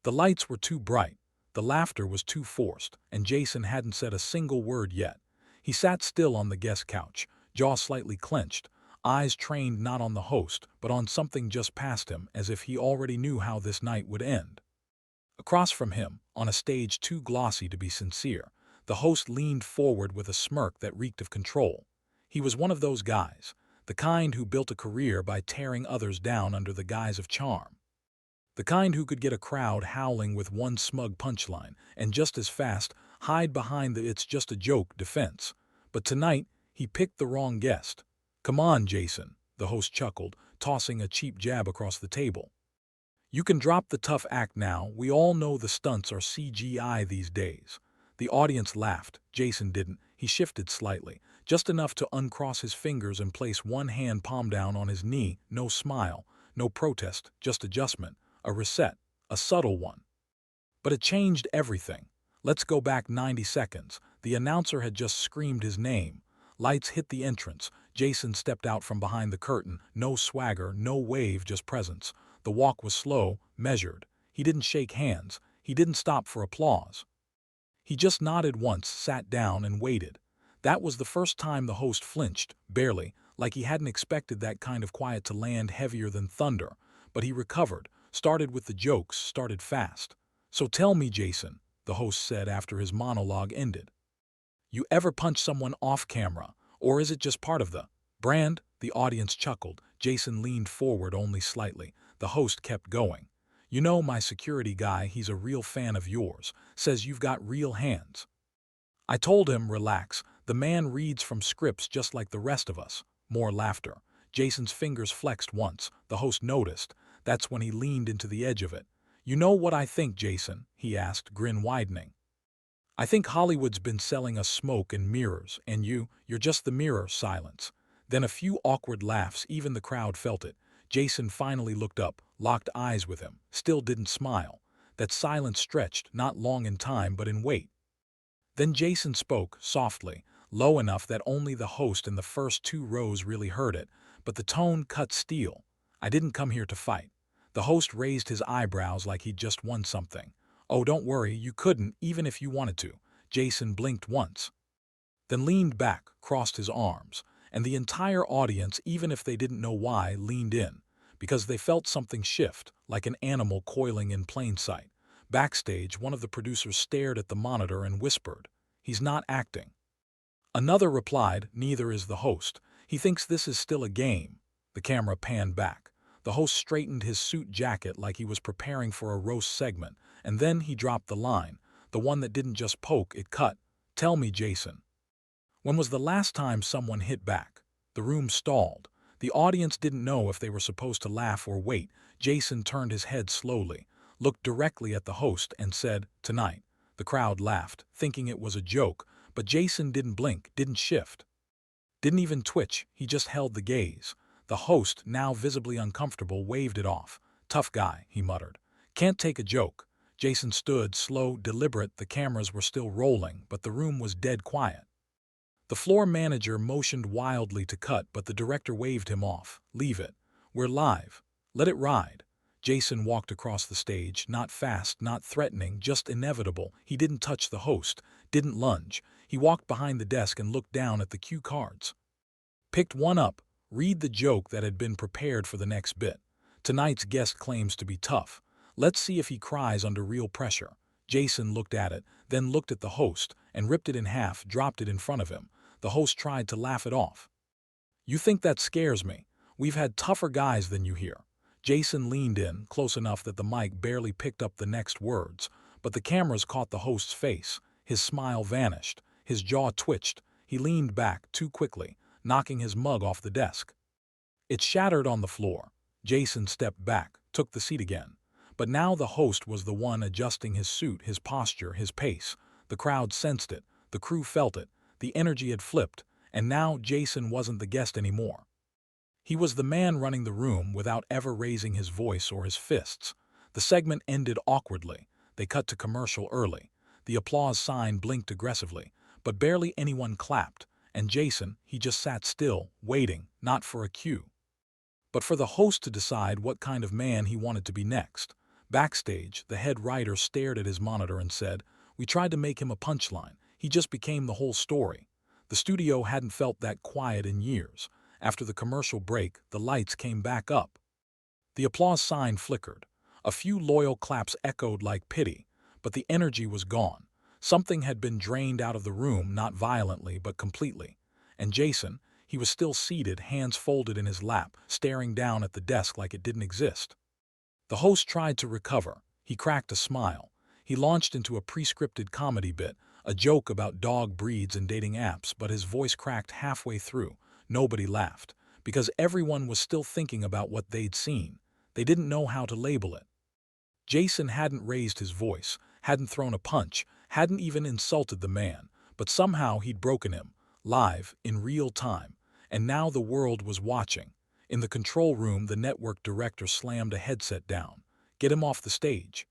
The lights were too bright, the laughter was too forced, and Jason hadn't said a single word yet. He sat still on the guest couch, jaw slightly clenched, eyes trained not on the host, but on something just past him, as if he already knew how this night would end. Across from him, on a stage too glossy to be sincere, the host leaned forward with a smirk that reeked of control. He was one of those guys, the kind who built a career by tearing others down under the guise of charm. The kind who could get a crowd howling with one smug punchline and just as fast hide behind the "it's just a joke" defense. But tonight, he picked the wrong guest. "Come on, Jason," the host chuckled, tossing a cheap jab across the table. "You can drop the tough act now. We all know the stunts are CGI these days." The audience laughed. Jason didn't. He shifted slightly, just enough to uncross his fingers and place one hand palm down on his knee. No smile, no protest, just adjustment. A reset, a subtle one. But it changed everything. Let's go back 90 seconds. The announcer had just screamed his name. Lights hit the entrance. Jason stepped out from behind the curtain. No swagger, no wave, just presence. The walk was slow, measured. He didn't shake hands. He didn't stop for applause. He just nodded once, sat down, and waited. That was the first time the host flinched, barely, like he hadn't expected that kind of quiet to land heavier than thunder. But he recovered, started with the jokes, started fast. "So tell me, Jason," the host said after his monologue ended. "You ever punch someone off camera, or is it just part of the brand?" The audience chuckled. Jason leaned forward only slightly. The host kept going. "You know my security guy, he's a real fan of yours, says you've got real hands." I told him, "Relax, the man reads from scripts just like the rest of us." More laughter. Jason's fingers flexed once. The host noticed. That's when he leaned into the edge of it. "You know what I think, Jason?" he asked, grin widening. "I think Hollywood's been selling us smoke and mirrors, and you're just the mirror." Silence. Then a few awkward laughs. Even the crowd felt it. Jason finally looked up, locked eyes with him, still didn't smile. That silence stretched, not long in time but in weight. Then Jason spoke, softly, low enough that only the host in the first two rows really heard it, but the tone cut steel. "I didn't come here to fight." The host raised his eyebrows like he'd just won something. "Oh, don't worry, you couldn't, even if you wanted to." Jason blinked once, then leaned back, crossed his arms, and the entire audience, even if they didn't know why, leaned in, because they felt something shift, like an animal coiling in plain sight. Backstage, one of the producers stared at the monitor and whispered, "He's not acting." Another replied, "Neither is the host. He thinks this is still a game." The camera panned back. The host straightened his suit jacket like he was preparing for a roast segment, and then he dropped the line, the one that didn't just poke, it cut. "Tell me, Jason, when was the last time someone hit back?" The room stalled. The audience didn't know if they were supposed to laugh or wait. Jason turned his head slowly, looked directly at the host, and said, "Tonight." The crowd laughed, thinking it was a joke, but Jason didn't blink, didn't shift, didn't even twitch. He just held the gaze. The host, now visibly uncomfortable, waved it off. "Tough guy," he muttered. "Can't take a joke." Jason stood, slow, deliberate. The cameras were still rolling, but the room was dead quiet. The floor manager motioned wildly to cut, but the director waved him off. "Leave it. We're live. Let it ride." Jason walked across the stage, not fast, not threatening, just inevitable. He didn't touch the host, didn't lunge. He walked behind the desk and looked down at the cue cards. Picked one up. "Read the joke that had been prepared for the next bit. Tonight's guest claims to be tough. Let's see if he cries under real pressure." Jason looked at it, then looked at the host, and ripped it in half, dropped it in front of him. The host tried to laugh it off. "You think that scares me? We've had tougher guys than you here." Jason leaned in, close enough that the mic barely picked up the next words, but the cameras caught the host's face. His smile vanished. His jaw twitched. He leaned back too quickly, knocking his mug off the desk. It shattered on the floor. Jason stepped back, took the seat again. But now the host was the one adjusting his suit, his posture, his pace. The crowd sensed it. The crew felt it. The energy had flipped, and now Jason wasn't the guest anymore. He was the man running the room without ever raising his voice or his fists. The segment ended awkwardly. They cut to commercial early. The applause sign blinked aggressively, but barely anyone clapped. And Jason, he just sat still, waiting, not for a cue, but for the host to decide what kind of man he wanted to be next. Backstage, the head writer stared at his monitor and said, "We tried to make him a punchline. He just became the whole story." The studio hadn't felt that quiet in years. After the commercial break, the lights came back up. The applause sign flickered. A few loyal claps echoed like pity, but the energy was gone. Something had been drained out of the room, not violently, but completely. And Jason, he was still seated, hands folded in his lap, staring down at the desk like it didn't exist. The host tried to recover. He cracked a smile. He launched into a pre-scripted comedy bit, a joke about dog breeds and dating apps, but his voice cracked halfway through. Nobody laughed, because everyone was still thinking about what they'd seen. They didn't know how to label it. Jason hadn't raised his voice, hadn't thrown a punch, hadn't even insulted the man, but somehow he'd broken him, live, in real time. And now the world was watching. In the control room, the network director slammed a headset down. "Get him off the stage.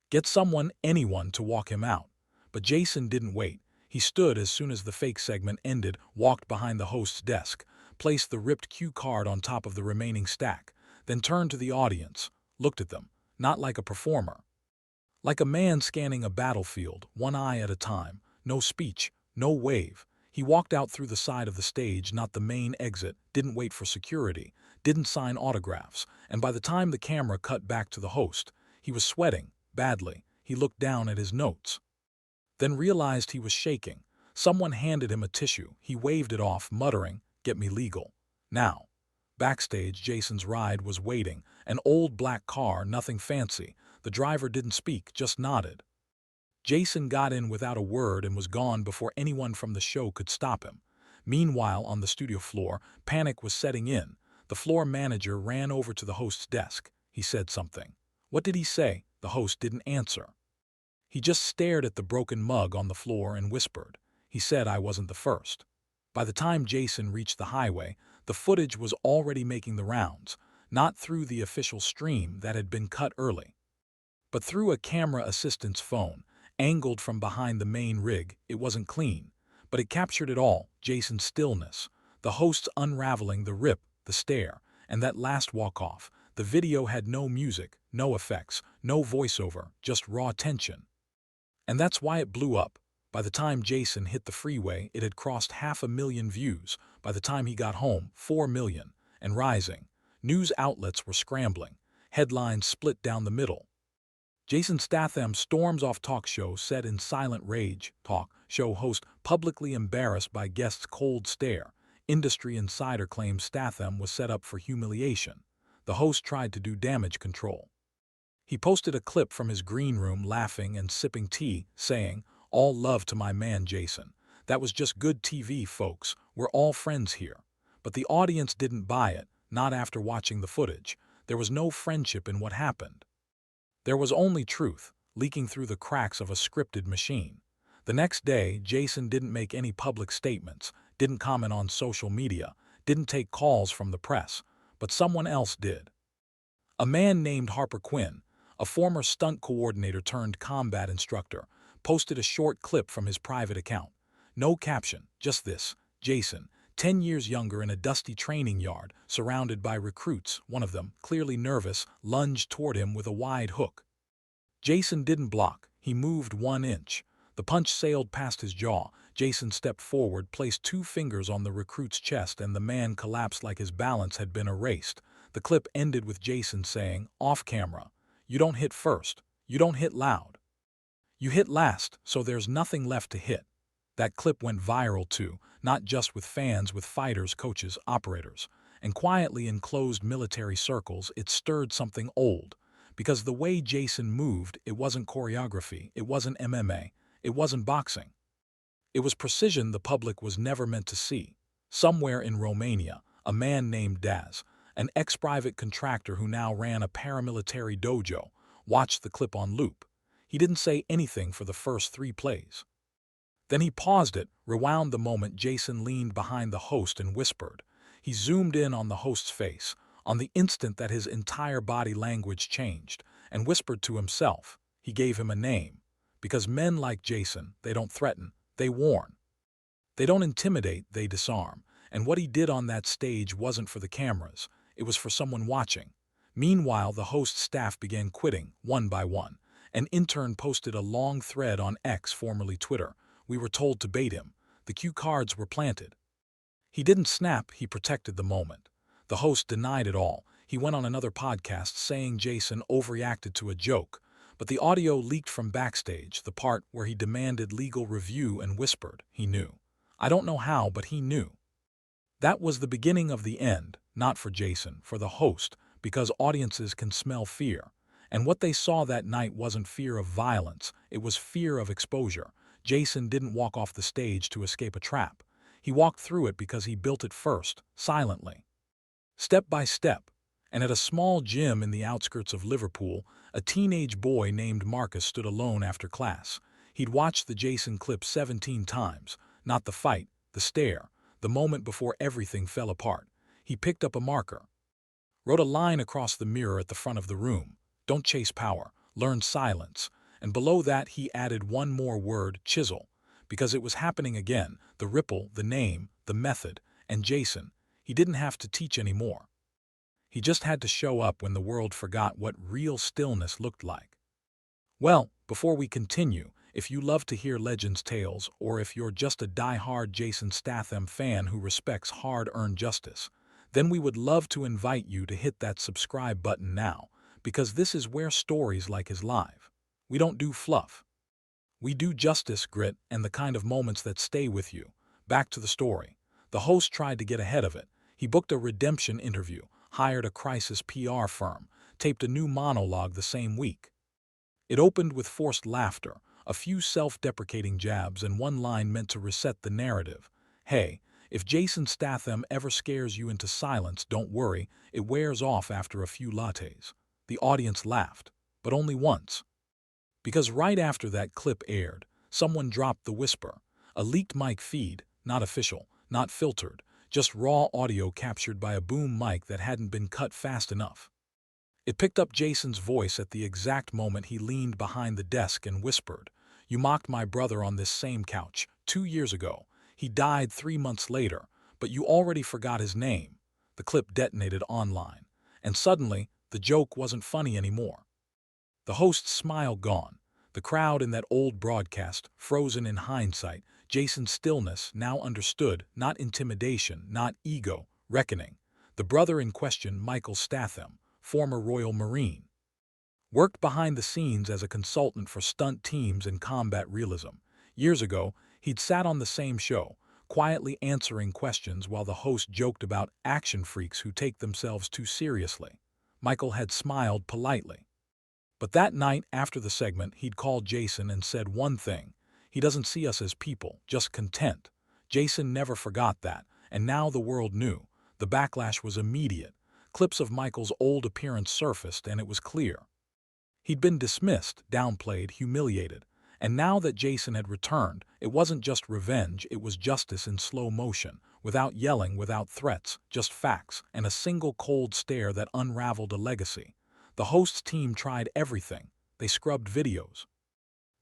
Get someone, anyone, to walk him out." But Jason didn't wait. He stood as soon as the fake segment ended, walked behind the host's desk, placed the ripped cue card on top of the remaining stack, then turned to the audience, looked at them, not like a performer. Like a man scanning a battlefield, one eye at a time, no speech, no wave. He walked out through the side of the stage, not the main exit, didn't wait for security, didn't sign autographs, and by the time the camera cut back to the host, he was sweating, badly. He looked down at his notes, then realized he was shaking. Someone handed him a tissue. He waved it off, muttering, "Get me legal. Now." Backstage, Jason's ride was waiting, an old black car, nothing fancy. The driver didn't speak, just nodded. Jason got in without a word and was gone before anyone from the show could stop him. Meanwhile, on the studio floor, panic was setting in. The floor manager ran over to the host's desk. He said something. What did he say? The host didn't answer. He just stared at the broken mug on the floor and whispered. He said, "I wasn't the first." By the time Jason reached the highway, the footage was already making the rounds, not through the official stream that had been cut early, but through a camera assistant's phone, angled from behind the main rig. It wasn't clean, but it captured it all: Jason's stillness, the host's unraveling, the rip, the stare, and that last walk-off. The video had no music, no effects, no voiceover, just raw tension. And that's why it blew up. By the time Jason hit the freeway, it had crossed 500,000 views. By the time he got home, 4 million, and rising. News outlets were scrambling. Headlines split down the middle. Jason Statham storms off talk show set in silent rage. Talk show host publicly embarrassed by guest's cold stare. Industry insider claims Statham was set up for humiliation. The host tried to do damage control. He posted a clip from his green room laughing and sipping tea, saying, "All love to my man Jason. That was just good TV, folks. We're all friends here." But the audience didn't buy it, not after watching the footage. There was no friendship in what happened. There was only truth, leaking through the cracks of a scripted machine. The next day, Jason didn't make any public statements, didn't comment on social media, didn't take calls from the press, but someone else did. A man named Harper Quinn, a former stunt coordinator turned combat instructor, posted a short clip from his private account. No caption, just this: Jason, 10 years younger, in a dusty training yard, surrounded by recruits. One of them, clearly nervous, lunged toward him with a wide hook. Jason didn't block. He moved 1 inch. The punch sailed past his jaw. Jason stepped forward, placed 2 fingers on the recruit's chest, and the man collapsed like his balance had been erased. The clip ended with Jason saying, off camera, "You don't hit first. You don't hit loud. You hit last, so there's nothing left to hit." That clip went viral too, not just with fans, with fighters, coaches, operators. And quietly in closed military circles, it stirred something old. Because the way Jason moved, it wasn't choreography, it wasn't MMA, it wasn't boxing. It was precision the public was never meant to see. Somewhere in Romania, a man named Daz, an ex-private contractor who now ran a paramilitary dojo, watched the clip on loop. He didn't say anything for the first 3 plays. Then he paused it, rewound the moment. Jason leaned behind the host and whispered. He zoomed in on the host's face, on the instant that his entire body language changed, and whispered to himself. He gave him a name. Because men like Jason, they don't threaten, they warn. They don't intimidate, they disarm. And what he did on that stage wasn't for the cameras, it was for someone watching. Meanwhile, the host's staff began quitting, one by one. An intern posted a long thread on X, formerly Twitter. We were told to bait him. The cue cards were planted. He didn't snap, he protected the moment. The host denied it all. He went on another podcast saying Jason overreacted to a joke, but the audio leaked from backstage, the part where he demanded legal review and whispered. He knew. I don't know how, but he knew. That was the beginning of the end, not for Jason, for the host, because audiences can smell fear. And what they saw that night wasn't fear of violence, it was fear of exposure. Jason didn't walk off the stage to escape a trap. He walked through it because he built it first, silently. Step by step. And at a small gym in the outskirts of Liverpool, a teenage boy named Marcus stood alone after class. He'd watched the Jason clip 17 times, not the fight, the stare, the moment before everything fell apart. He picked up a marker, wrote a line across the mirror at the front of the room. Don't chase power, learn silence. And below that he added one more word, chisel. Because it was happening again, the ripple, the name, the method, and Jason. He didn't have to teach anymore. He just had to show up when the world forgot what real stillness looked like. Well, before we continue, if you love to hear Legends tales, or if you're just a die-hard Jason Statham fan who respects hard-earned justice, then we would love to invite you to hit that subscribe button now, because this is where stories like his live. We don't do fluff. We do justice, grit, and the kind of moments that stay with you. Back to the story. The host tried to get ahead of it. He booked a redemption interview, hired a crisis PR firm, taped a new monologue the same week. It opened with forced laughter, a few self-deprecating jabs, and one line meant to reset the narrative. Hey, if Jason Statham ever scares you into silence, don't worry, it wears off after a few lattes. The audience laughed, but only once. Because right after that clip aired, someone dropped the whisper. A leaked mic feed, not official, not filtered, just raw audio captured by a boom mic that hadn't been cut fast enough. It picked up Jason's voice at the exact moment he leaned behind the desk and whispered, "You mocked my brother on this same couch 2 years ago. He died 3 months later, but you already forgot his name." The clip detonated online, and suddenly, the joke wasn't funny anymore. The host's smile gone, the crowd in that old broadcast frozen in hindsight. Jason's stillness now understood, not intimidation, not ego, reckoning. The brother in question, Michael Statham, former Royal Marine, worked behind the scenes as a consultant for stunt teams and combat realism. Years ago, he'd sat on the same show, quietly answering questions while the host joked about action freaks who take themselves too seriously. Michael had smiled politely. But that night after the segment, he'd called Jason and said one thing: he doesn't see us as people, just content. Jason never forgot that, and now the world knew. The backlash was immediate. Clips of Michael's old appearance surfaced, and it was clear. He'd been dismissed, downplayed, humiliated. And now that Jason had returned, it wasn't just revenge, it was justice in slow motion, without yelling, without threats, just facts, and a single cold stare that unraveled a legacy. The host's team tried everything. They scrubbed videos.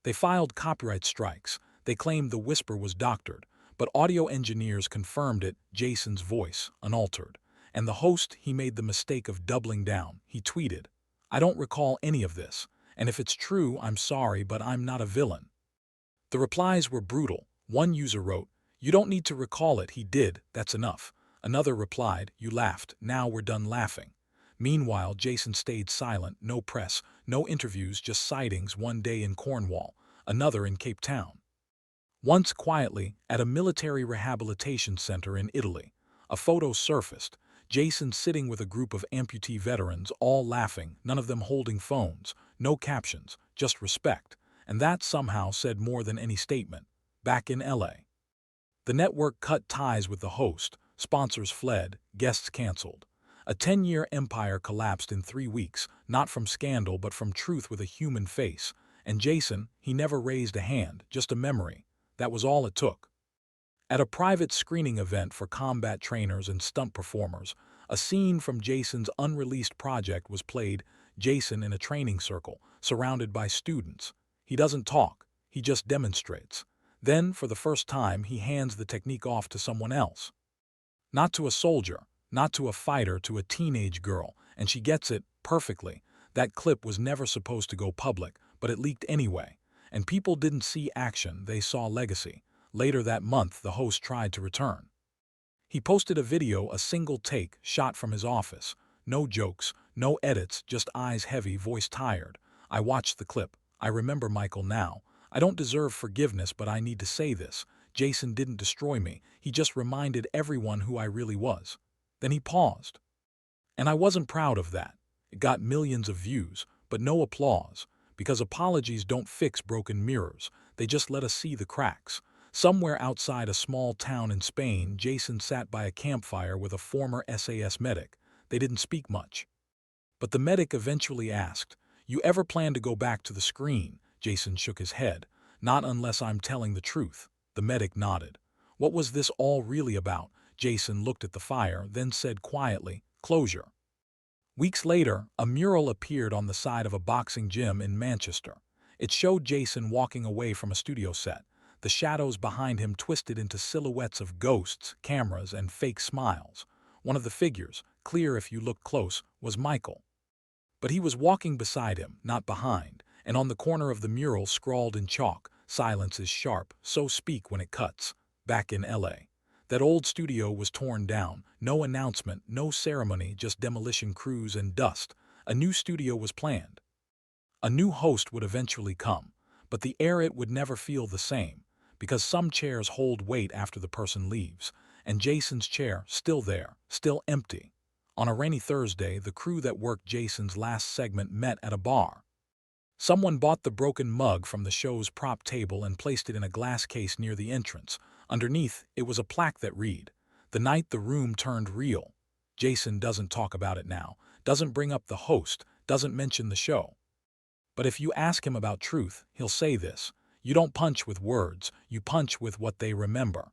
They filed copyright strikes. They claimed the whisper was doctored, but audio engineers confirmed it, Jason's voice, unaltered. And the host, he made the mistake of doubling down. He tweeted, "I don't recall any of this, and if it's true, I'm sorry, but I'm not a villain." The replies were brutal. One user wrote, "You don't need to recall it, he did, that's enough." Another replied, "You laughed, now we're done laughing." Meanwhile, Jason stayed silent, no press, no interviews, just sightings, one day in Cornwall, another in Cape Town. Once quietly, at a military rehabilitation center in Italy, a photo surfaced, Jason sitting with a group of amputee veterans, all laughing, none of them holding phones, no captions, just respect, and that somehow said more than any statement. Back in LA. The network cut ties with the host, sponsors fled, guests canceled. A 10-year empire collapsed in 3 weeks, not from scandal but from truth with a human face. And Jason, he never raised a hand, just a memory. That was all it took. At a private screening event for combat trainers and stunt performers, a scene from Jason's unreleased project was played. Jason in a training circle, surrounded by students. He doesn't talk, he just demonstrates. Then, for the first time, he hands the technique off to someone else. Not to a soldier, not to a fighter, to a teenage girl, and she gets it perfectly. That clip was never supposed to go public, but it leaked anyway. And people didn't see action, they saw legacy. Later that month, the host tried to return. He posted a video, a single take, shot from his office. No jokes, no edits, just eyes heavy, voice tired. I watched the clip. I remember Michael now. I don't deserve forgiveness, but I need to say this. Jason didn't destroy me. He just reminded everyone who I really was. Then he paused. And I wasn't proud of that. It got millions of views, but no applause. Because apologies don't fix broken mirrors. They just let us see the cracks. Somewhere outside a small town in Spain, Jason sat by a campfire with a former SAS medic. They didn't speak much. But the medic eventually asked, "You ever plan to go back to the screen?" Jason shook his head. "Not unless I'm telling the truth." The medic nodded. What was this all really about? Jason looked at the fire, then said quietly, "Closure." Weeks later, a mural appeared on the side of a boxing gym in Manchester. It showed Jason walking away from a studio set. The shadows behind him twisted into silhouettes of ghosts, cameras, and fake smiles. One of the figures, clear if you looked close, was Michael. But he was walking beside him, not behind, and on the corner of the mural scrawled in chalk, "Silence is sharp, so speak when it cuts." Back in LA. That old studio was torn down. No announcement, no ceremony, just demolition crews and dust. A new studio was planned. A new host would eventually come, but the air it would never feel the same, because some chairs hold weight after the person leaves, and Jason's chair, still there, still empty. On a rainy Thursday, the crew that worked Jason's last segment met at a bar. Someone bought the broken mug from the show's prop table and placed it in a glass case near the entrance. Underneath, it was a plaque that read, "The night the room turned real." Jason doesn't talk about it now, doesn't bring up the host, doesn't mention the show. But if you ask him about truth, he'll say this: "You don't punch with words, you punch with what they remember."